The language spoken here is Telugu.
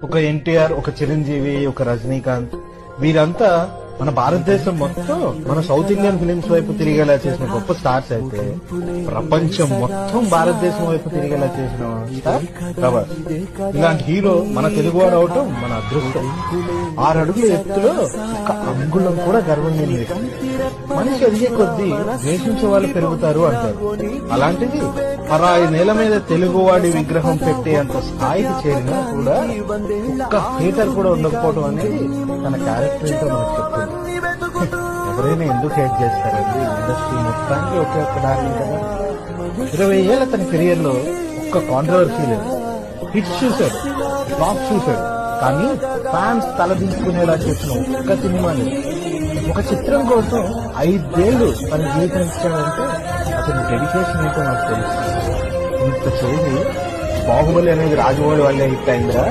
ఒక ఎన్టీఆర్, ఒక చిరంజీవి, ఒక రజనీకాంత్, వీరంతా మన భారతదేశం మొత్తం మన సౌత్ ఇండియన్ ఫిలిమ్స్ వైపు తిరిగేలా చేసిన గొప్ప స్టార్స్ అయితే, ప్రపంచం మొత్తం భారతదేశం వైపు తిరిగేలా చేసిన స్టార్ ప్రభాస్. ఇలాంటి హీరో మన తెలుగువాడు అవటం మన అదృష్టం. 6 అడుగుల ఎత్తులో ఒక అంగుళం కూడా గర్వం లేని వ్యక్తి. మనిషి ఎదిగే కొద్దీ ద్వేషించే వాళ్ళు పెరుగుతారు అంటారు. అలాంటిది పరాయి నేల మీద తెలుగువాడి విగ్రహం పెట్టే అంత స్థాయికి చేరినా కూడా ఒక్క హేటర్ కూడా ఉండకపోవడం అనేది తన క్యారెక్టర్ ఏంటో మనకు చెప్తుంది. ఎవరైనా ఎందుకు హేట్ చేస్తారండి? ఇండస్ట్రీ మొత్తానికి ఒకే ఒక్క దారి కదా. 20 ఏళ్ల తన కెరియర్ లో ఒక్క కాంట్రవర్సీ లేదు. హిట్స్ చూశాడు, ఫ్లాప్ చూశాడు, కానీ ఫ్యాన్స్ తలదించుకునేలా చేసిన ఒక్క సినిమా లేదు. ఒక చిత్రం కోసం 5 ఏళ్లు తన జీవితం ఇచ్చాడంటే అతని డెడికేషన్ ఏంటో నాకు తెలుసు. ఇంత చేసి బాహుబలి అనేది రాజమౌళి వల్లే హిట్ అయిందిరా,